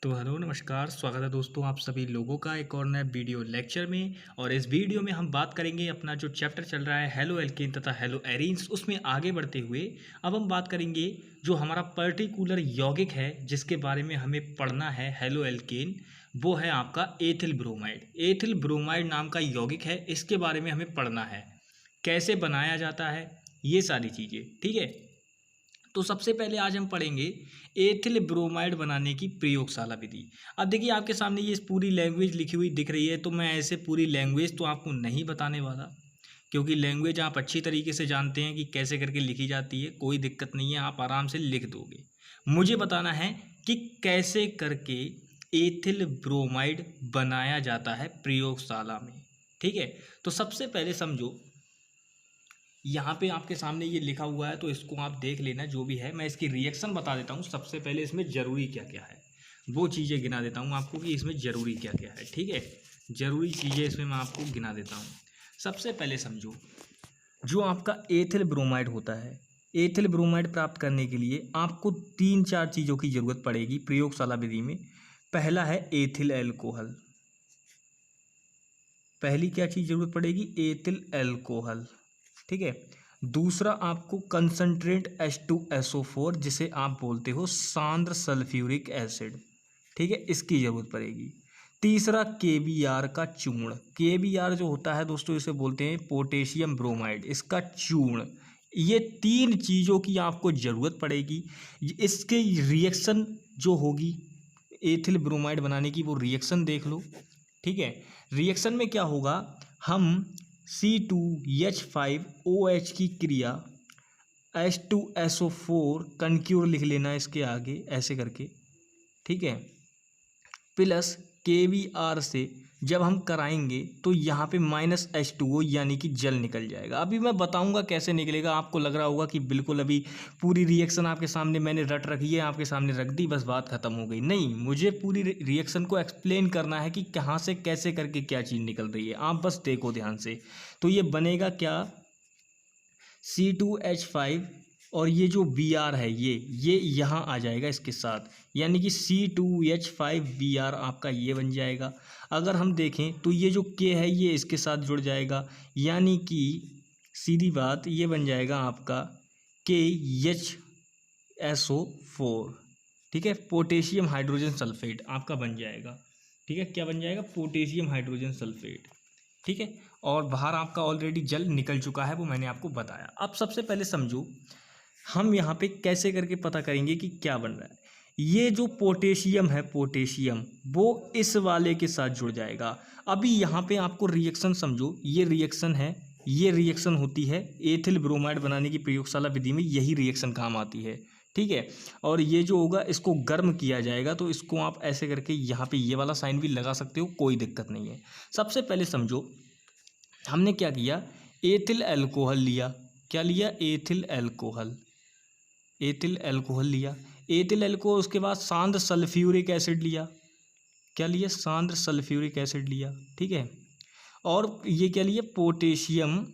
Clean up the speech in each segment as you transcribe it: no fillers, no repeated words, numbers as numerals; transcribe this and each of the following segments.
तो हेलो नमस्कार, स्वागत है दोस्तों आप सभी लोगों का एक और नए वीडियो लेक्चर में। और इस वीडियो में हम बात करेंगे अपना जो चैप्टर चल रहा है हेलो एल्केन तथा हेलो एरीन्स, उसमें आगे बढ़ते हुए अब हम बात करेंगे जो हमारा पर्टिकुलर यौगिक है जिसके बारे में हमें पढ़ना है हेलो एल्केन, वो है आपका एथिल ब्रोमाइड। एथिल ब्रोमाइड नाम का यौगिक है, इसके बारे में हमें पढ़ना है, कैसे बनाया जाता है, ये सारी चीज़ें। ठीक है, तो सबसे पहले आज हम पढ़ेंगे एथिल ब्रोमाइड बनाने की प्रयोगशाला विधि। अब देखिए आपके सामने ये पूरी लैंग्वेज लिखी हुई दिख रही है, तो मैं ऐसे पूरी लैंग्वेज तो आपको नहीं बताने वाला, क्योंकि लैंग्वेज आप अच्छी तरीके से जानते हैं कि कैसे करके लिखी जाती है, कोई दिक्कत नहीं है, आप आराम से लिख दोगे। मुझे बताना है कि कैसे करके एथिल ब्रोमाइड बनाया जाता है प्रयोगशाला में। ठीक है, तो सबसे पहले समझो, यहाँ पे आपके सामने ये लिखा हुआ है, तो इसको आप देख लेना जो भी है। मैं इसकी रिएक्शन बता देता हूँ। सबसे पहले इसमें ज़रूरी क्या क्या है वो चीज़ें गिना देता हूँ आपको कि इसमें ज़रूरी क्या क्या है। ठीक है, ज़रूरी चीज़ें इसमें मैं आपको गिना देता हूँ। सबसे पहले समझो, जो आपका एथिल ब्रोमाइड होता है, एथिल ब्रोमाइड प्राप्त करने के लिए आपको 3-4 चीज़ों की ज़रूरत पड़ेगी प्रयोगशाला विधि में। पहला है एथिल एल्कोहल। पहली क्या चीज़ ज़रूरत पड़ेगी? Ethyl alcohol. ठीक है, दूसरा आपको कंसंट्रेट H2SO4, जिसे आप बोलते हो सांद्र सल्फ्यूरिक एसिड। ठीक है, इसकी ज़रूरत पड़ेगी। तीसरा KBr का चूर्ण। KBr जो होता है दोस्तों, इसे बोलते हैं पोटेशियम ब्रोमाइड, इसका चूर्ण। ये 3 चीज़ों की आपको ज़रूरत पड़ेगी। इसके रिएक्शन जो होगी एथिल ब्रोमाइड बनाने की, वो रिएक्शन देख लो। ठीक है, रिएक्शन में क्या होगा, हम C2H5OH की क्रिया H2SO4 कनक्यूर लिख लेना इसके आगे ऐसे करके। ठीक है, प्लस KBr से जब हम कराएंगे तो यहाँ पे -H2O यानी कि जल निकल जाएगा। अभी मैं बताऊंगा कैसे निकलेगा। आपको लग रहा होगा कि बिल्कुल अभी पूरी रिएक्शन आपके सामने मैंने रट रखी है, आपके सामने रख दी, बस बात खत्म हो गई। नहीं, मुझे पूरी रिएक्शन को एक्सप्लेन करना है कि कहाँ से कैसे करके क्या चीज़ निकल रही है। आप बस देखो ध्यान से। तो ये बनेगा क्या, C2H5 और ये जो Br है ये यहाँ आ जाएगा इसके साथ, यानी कि C2H5Br आपका ये बन जाएगा। अगर हम देखें तो ये जो K है ये इसके साथ जुड़ जाएगा, यानी कि सीधी बात ये बन जाएगा आपका KHSO4। ठीक है, पोटेशियम हाइड्रोजन सल्फेट आपका बन जाएगा। ठीक है, क्या बन जाएगा? Potassium hydrogen sulphate. ठीक है, और बाहर आपका ऑलरेडी जल निकल चुका है, वो मैंने आपको बताया। अब सबसे पहले समझो, हम यहाँ पे कैसे करके पता करेंगे कि क्या बन रहा है। ये जो पोटेशियम है, पोटेशियम वो इस वाले के साथ जुड़ जाएगा। अभी यहाँ पे आपको रिएक्शन समझो, ये रिएक्शन है, ये रिएक्शन होती है एथिल ब्रोमाइड बनाने की प्रयोगशाला विधि में, यही रिएक्शन काम आती है। ठीक है, और ये जो होगा इसको गर्म किया जाएगा, तो इसको आप ऐसे करके यहाँ पे ये वाला साइन भी लगा सकते हो, कोई दिक्कत नहीं है। सबसे पहले समझो, हमने क्या किया, एथिल अल्कोहल लिया। क्या लिया? Ethyl alcohol. एथिल अल्कोहल लिया, एथिल अल्कोहल, उसके बाद सांद्र सल्फ्यूरिक एसिड लिया। क्या लिया? सांद्र सल्फ्यूरिक एसिड लिया। ठीक है, और ये क्या लिया? पोटेशियम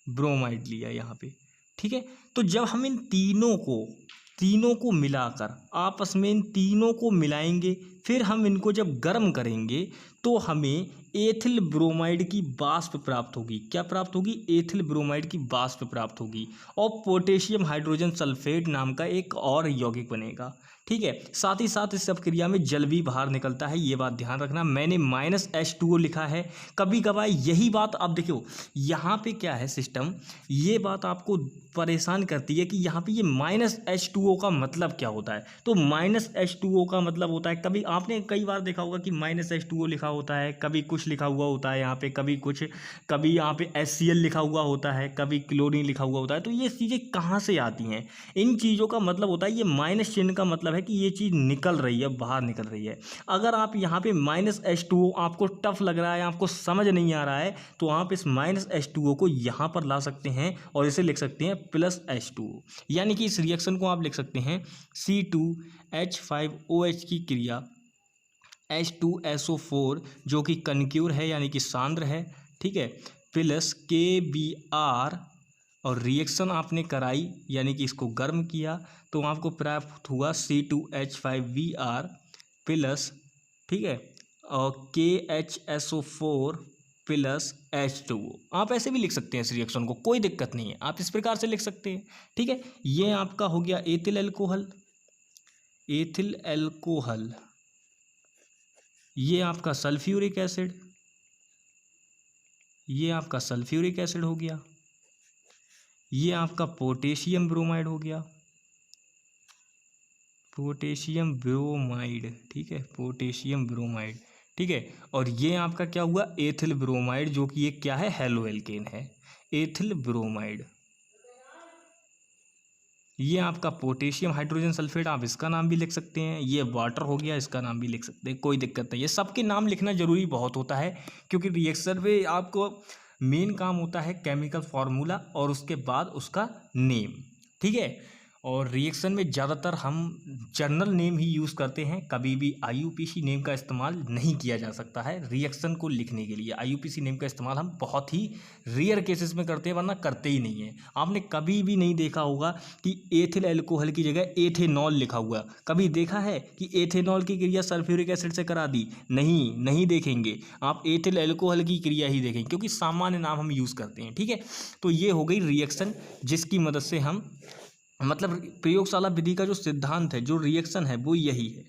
ब्रोमाइड लिया यहाँ पे। ठीक है, तो जब हम इन तीनों को मिलाकर आपस में इन तीनों को मिलाएंगे, फिर हम इनको जब गर्म करेंगे तो हमें एथिल ब्रोमाइड की वाष्प प्राप्त होगी। क्या प्राप्त होगी? एथिल ब्रोमाइड की वाष्प प्राप्त होगी, और पोटेशियम हाइड्रोजन सल्फेट नाम का एक और यौगिक बनेगा। ठीक है, साथ ही साथ इस सब क्रिया में जल भी बाहर निकलता है, ये बात ध्यान रखना। मैंने -H2O लिखा है, कभी कभार यही बात, अब देखो यहाँ पे क्या है सिस्टम, ये बात आपको परेशान करती है कि यहाँ पे ये -H2O का मतलब क्या होता है। तो -H2O का मतलब होता है, कभी आपने कई बार देखा होगा कि -H2O लिखा होता है, कभी कुछ लिखा हुआ होता है यहाँ पे, कभी कुछ, कभी यहाँ पे HCl लिखा हुआ होता है, कभी क्लोरीन लिखा हुआ होता है। तो ये चीज़ें कहाँ से आती हैं? इन चीज़ों का मतलब होता है, ये माइनस चिन्ह का मतलब है कि ये चीज़ निकल रही है, बाहर निकल रही है। अगर आप यहाँ पे -H2O आपको टफ लग रहा है, आपको समझ नहीं आ रहा है, तो आप इस -H2O को यहाँ पर ला सकते हैं और इसे लिख सकते हैं +H2O, यानी कि इस रिएक्शन को आप लिख सकते हैं C2H5OH की क्रिया H2SO4 जो कि कनक्यूर है यानी कि सांद्र है। ठीक है, प्लस KBr, और रिएक्शन आपने कराई यानी कि इसको गर्म किया, तो आपको प्राप्त हुआ C2H5Br प्लस, ठीक है, और KHSO4 प्लस H2O। आप ऐसे भी लिख सकते हैं इस रिएक्शन को, कोई दिक्कत नहीं है, आप इस प्रकार से लिख सकते हैं। ठीक है, ये आपका हो गया एथिल अल्कोहल, एथिल अल्कोहल, ये आपका सल्फ्यूरिक एसिड, ये आपका सल्फ्यूरिक एसिड हो गया, ये आपका पोटेशियम ब्रोमाइड हो गया, पोटेशियम ब्रोमाइड, ठीक है, पोटेशियम ब्रोमाइड, ठीक है। और ये आपका क्या हुआ, एथिल ब्रोमाइड, जो कि ये क्या है, हेलो एल्केन है, एथिल ब्रोमाइड। ये आपका पोटेशियम हाइड्रोजन सल्फेट, आप इसका नाम भी लिख सकते हैं, ये वाटर हो गया, इसका नाम भी लिख सकते हैं, कोई दिक्कत नहीं है। सबके नाम लिखना जरूरी बहुत होता है, क्योंकि रिएक्शन में आपको मेन काम होता है केमिकल फार्मूला और उसके बाद उसका नेम, ठीक है। और रिएक्शन में ज़्यादातर हम जर्नल नेम ही यूज़ करते हैं, कभी भी IUPAC नेम का इस्तेमाल नहीं किया जा सकता है रिएक्शन को लिखने के लिए। IUPAC नेम का इस्तेमाल हम बहुत ही रेयर केसेस में करते हैं, वरना करते ही नहीं है। आपने कभी भी नहीं देखा होगा कि एथिल अल्कोहल की जगह एथेनॉल लिखा हुआ, कभी देखा है कि एथेनॉल की क्रिया सल्फ्यूरिक एसिड से करा दी? नहीं देखेंगे, आप एथिल अल्कोहल की क्रिया ही देखेंगे, क्योंकि सामान्य नाम हम यूज़ करते हैं, ठीक है। तो ये हो गई रिएक्शन, जिसकी मदद से हम, मतलब प्रयोगशाला विधि का जो सिद्धांत है, जो रिएक्शन है, वो यही है,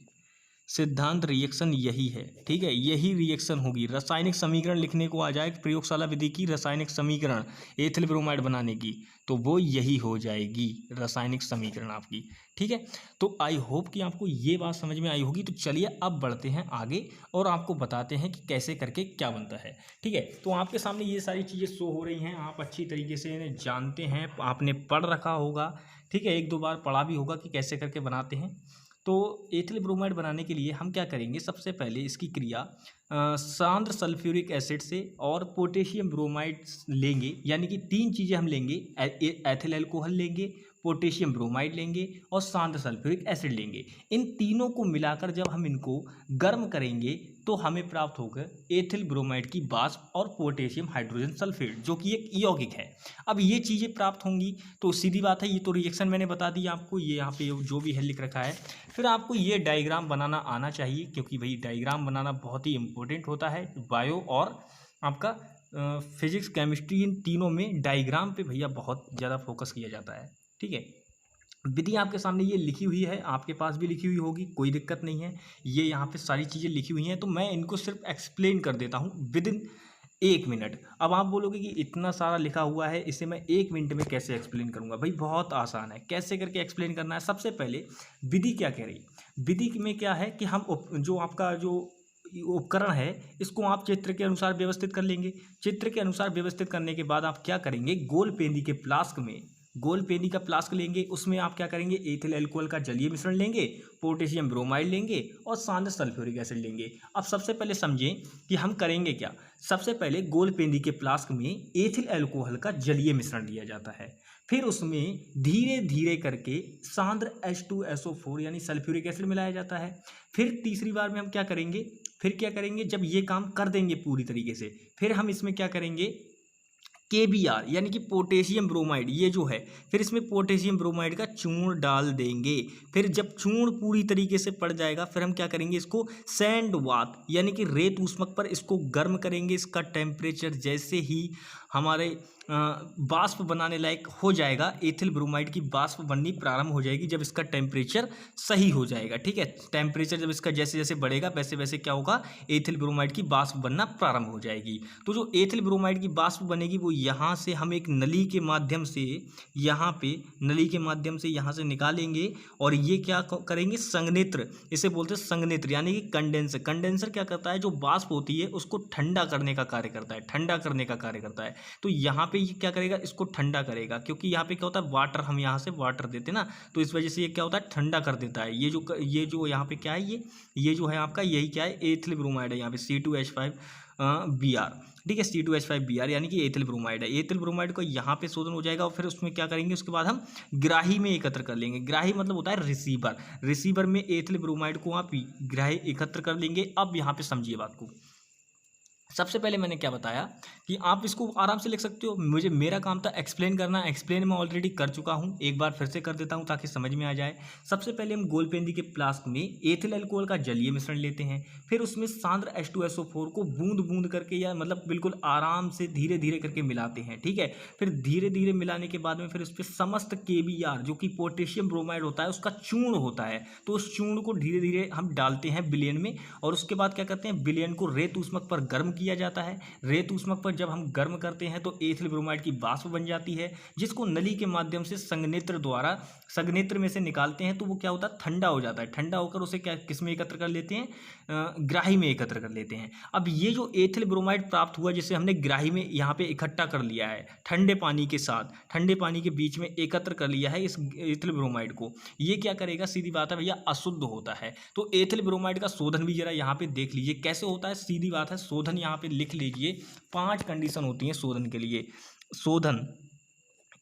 सिद्धांत रिएक्शन यही है, ठीक है। यही रिएक्शन होगी। रासायनिक समीकरण लिखने को आ जाए प्रयोगशाला विधि की रासायनिक समीकरण एथिल ब्रोमाइड बनाने की, तो वो यही हो जाएगी रासायनिक समीकरण आपकी, ठीक है। तो आई होप कि आपको ये बात समझ में आई होगी। तो चलिए अब बढ़ते हैं आगे और आपको बताते हैं कि कैसे करके क्या बनता है, ठीक है। तो आपके सामने ये सारी चीज़ें शो हो रही हैं, आप अच्छी तरीके से इन्हें जानते हैं, आपने पढ़ रखा होगा, ठीक है, एक दो बार पढ़ा भी होगा कि कैसे करके बनाते हैं। तो एथिल ब्रोमाइड बनाने के लिए हम क्या करेंगे, सबसे पहले इसकी क्रिया सांद्र सल्फ्यूरिक एसिड से और पोटेशियम ब्रोमाइड लेंगे, यानी कि तीन चीज़ें हम लेंगे, एथिल अल्कोहल लेंगे, पोटेशियम ब्रोमाइड लेंगे और सांद्र सल्फ्यूरिक एसिड लेंगे। इन तीनों को मिलाकर जब हम इनको गर्म करेंगे तो हमें प्राप्त होगा एथिल ब्रोमाइड की वाष्प और पोटेशियम हाइड्रोजन सल्फेट, जो कि एक यौगिक है। अब ये चीज़ें प्राप्त होंगी तो सीधी बात है, ये तो रिएक्शन मैंने बता दी आपको, ये यहाँ पे जो भी है लिख रखा है। फिर आपको ये डायग्राम बनाना आना चाहिए, क्योंकि भाई डायग्राम बनाना बहुत ही इंपॉर्टेंट होता है। बायो और आपका फिजिक्स केमिस्ट्री, इन तीनों में डायग्राम पे भैया बहुत ज़्यादा फोकस किया जाता है, ठीक है। विधि आपके सामने ये लिखी हुई है, आपके पास भी लिखी हुई होगी, कोई दिक्कत नहीं है। ये यहाँ पे सारी चीज़ें लिखी हुई हैं, तो मैं इनको सिर्फ एक्सप्लेन कर देता हूँ विद इन 1 मिनट। अब आप बोलोगे कि इतना सारा लिखा हुआ है, इसे मैं 1 मिनट में कैसे एक्सप्लेन करूँगा? भाई बहुत आसान है, कैसे करके एक्सप्लेन करना है। सबसे पहले विधि क्या कह रही है, विधि में क्या है कि हम जो आपका जो उपकरण है, इसको आप चित्र के अनुसार व्यवस्थित कर लेंगे। चित्र के अनुसार व्यवस्थित करने के बाद आप क्या करेंगे, गोल पेंदी के फ्लास्क में, गोल पेंदी का फ्लास्क लेंगे, उसमें आप क्या करेंगे, एथिल अल्कोहल का जलीय मिश्रण लेंगे, पोटेशियम ब्रोमाइड लेंगे और सांद्र सल्फ्यूरिक एसिड लेंगे। अब सबसे पहले समझें कि हम करेंगे क्या। सबसे पहले गोल पेंदी के फ्लास्क में एथिल अल्कोहल का जलीय मिश्रण लिया जाता है, फिर उसमें धीरे धीरे करके सांद्र H2SO4 यानी सल्फ्यूरिक एसिड मिलाया जाता है। फिर तीसरी बार में हम क्या करेंगे, जब ये काम कर देंगे पूरी तरीके से, फिर हम इसमें क्या करेंगे, KBr यानी कि पोटेशियम ब्रोमाइड, ये जो है, फिर इसमें पोटेशियम ब्रोमाइड का चूर्ण डाल देंगे। फिर जब चूर्ण पूरी तरीके से पड़ जाएगा, फिर हम क्या करेंगे, इसको सैंड बाथ यानी कि रेत ऊष्मक पर इसको गर्म करेंगे। इसका टेम्परेचर जैसे ही हमारे वाष्प बनाने लायक हो जाएगा, एथिल ब्रोमाइड की वाष्प बननी प्रारंभ हो जाएगी जब इसका टेम्परेचर सही हो जाएगा, ठीक है। टेम्परेचर जब इसका जैसे जैसे बढ़ेगा, वैसे वैसे क्या होगा, एथिल ब्रोमाइड की वाष्प बनना प्रारंभ हो जाएगी। तो जो एथिल ब्रोमाइड की वाष्प बनेगी, वो यहाँ से हम एक नली के माध्यम से, यहाँ पे नली के माध्यम से यहाँ से निकालेंगे और ये क्या करेंगे, संघनित्र, इसे बोलते हैं संघनित्र यानी कि कंडेंसर। कंडेंसर क्या करता है, जो वाष्प होती है उसको ठंडा करने का कार्य करता है, ठंडा करने का कार्य करता है। तो यहाँ पे ये क्या करेगा, इसको ठंडा करेगा, क्योंकि यहाँ पे क्या होता है, वाटर, हम यहाँ से वाटर देते ना, तो इस वजह से ये क्या होता है, ठंडा कर देता है। ये जो यहाँ पे क्या है, ये जो है आपका, यही क्या है, एथिल ब्रोमाइड है, यहाँ पे C2H5Br, ठीक है, C2H5Br यानी कि एथिल ब्रोमाइड है। एथिल ब्रोमाइड को यहाँ पे शोधन हो जाएगा और फिर उसमें क्या करेंगे, उसके बाद हम ग्राही में एकत्र कर लेंगे। ग्राही मतलब होता है रिसीवर, रिसीवर में एथिल ब्रोमाइड को आप ग्राही एकत्र कर लेंगे। अब यहाँ पे समझिए बात को, सबसे पहले मैंने क्या बताया कि आप इसको आराम से लिख सकते हो। मेरा काम था एक्सप्लेन करना, एक्सप्लेन मैं ऑलरेडी कर चुका हूँ, एक बार फिर से कर देता हूँ ताकि समझ में आ जाए। सबसे पहले हम गोलपेंदी के फ्लास्क में एथिल अल्कोहल का जलीय मिश्रण लेते हैं, फिर उसमें सांद्र H2SO4 को बूंद बूंद करके या मतलब बिल्कुल आराम से धीरे धीरे करके मिलाते हैं, ठीक है। फिर धीरे धीरे मिलाने के बाद में फिर उस पर समस्त KBr जो कि पोटेशियम ब्रोमाइड होता है उसका चूर्ण होता है, तो उस चूर्ण को धीरे धीरे हम डालते हैं विलयन में, और उसके बाद क्या करते हैं, विलयन को रेत ऊष्मक पर गर्म किया जाता है। रेत ऊष्मक पर जब हम गर्म करते हैं तो एथिल ब्रोमाइड की वाष्प बन जाती है, जिसको नली के माध्यम से संघनेत्र द्वारा संघनेत्र में से निकालते हैं, तो वो क्या होता है, ठंडा हो जाता है। ठंडा होकर उसे क्या किस में एकत्र कर लेते हैं, ग्राही में एकत्र कर लेते हैं। अब ये जो एथिल ब्रोमाइड प्राप्त हुआ जिसे हमने ग्राही में यहाँ पे इकट्ठा कर लिया है, ठंडे पानी के साथ, ठंडे पानी के बीच में एकत्र कर लिया है इस एथिल ब्रोमाइड को, ये क्या करेगा, सीधी बात है भैया, अशुद्ध होता है। तो एथिल ब्रोमाइड का शोधन भी जरा यहाँ पे देख लीजिए कैसे होता है, सीधी बात है, शोधन यहाँ पे लिख लीजिए। 5 कंडीशन होती हैं शोधन के लिए। शोधन,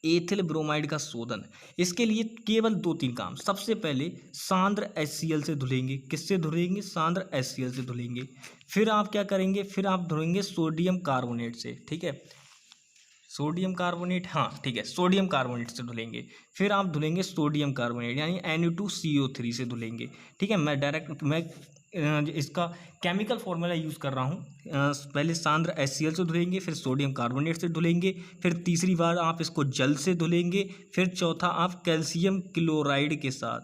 एथिल ब्रोमाइड का शोधन, इसके लिए केवल 2-3 काम। सबसे पहले सांद्र HCl से धुलेंगे। किससे धुलेंगे, सांद्र HCl से धुलेंगे। फिर आप क्या करेंगे, फिर आप धुलेंगे सोडियम कार्बोनेट से, ठीक है, सोडियम कार्बोनेट, हाँ ठीक है, सोडियम कार्बोनेट से धुलेंगे। फिर आप धुलेंगे सोडियम कार्बोनेट यानी Na2CO3 से धुलेंगे, ठीक है। मैं इसका केमिकल फॉर्मूला यूज़ कर रहा हूँ। पहले सांद्र HCl से धुलेंगे, फिर सोडियम कार्बोनेट से धुलेंगे, फिर तीसरी बार आप इसको जल से धुलेंगे, फिर चौथा आप कैल्शियम क्लोराइड के साथ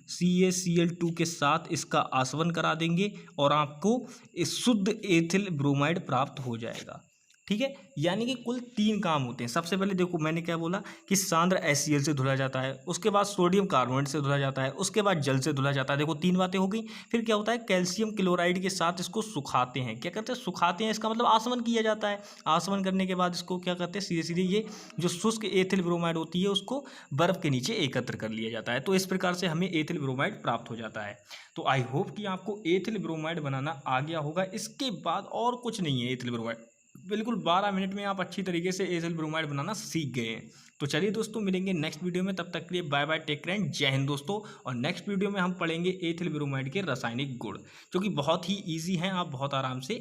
CaCl2 के साथ इसका आसवन करा देंगे और आपको इस शुद्ध एथिल ब्रोमाइड प्राप्त हो जाएगा, ठीक है। यानी कि कुल 3 काम होते हैं। सबसे पहले देखो मैंने क्या बोला कि सांद्र HCl से धुला जाता है, उसके बाद सोडियम कार्बोनेट से धुला जाता है, उसके बाद जल से धुला जाता है। देखो 3 बातें हो गई। फिर क्या होता है, कैल्शियम क्लोराइड के साथ इसको सुखाते हैं। क्या करते हैं, सुखाते हैं, इसका मतलब आसवन किया जाता है। आसवन करने के बाद इसको क्या करते हैं, सीधे सीधे ये जो शुष्क एथिल ब्रोमाइड होती है उसको बर्फ़ के नीचे एकत्र कर लिया जाता है। तो इस प्रकार से हमें एथिल ब्रोमाइड प्राप्त हो जाता है। तो आई होप कि आपको एथिल ब्रोमाइड बनाना आ गया होगा। इसके बाद और कुछ नहीं है एथिल ब्रोमाइड, बिल्कुल 12 मिनट में आप अच्छी तरीके से एथिल ब्रोमाइड बनाना सीख गए हैं। तो चलिए दोस्तों, मिलेंगे नेक्स्ट वीडियो में, तब तक के लिए बाय बाय, टेक केयर, जय हिंद दोस्तों। और नेक्स्ट वीडियो में हम पढ़ेंगे एथिल ब्रोमाइड के रासायनिक गुण, जो कि बहुत ही ईजी हैं, आप बहुत आराम से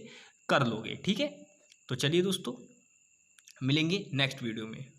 कर लोगे, ठीक है। तो चलिए दोस्तों, मिलेंगे नेक्स्ट वीडियो में।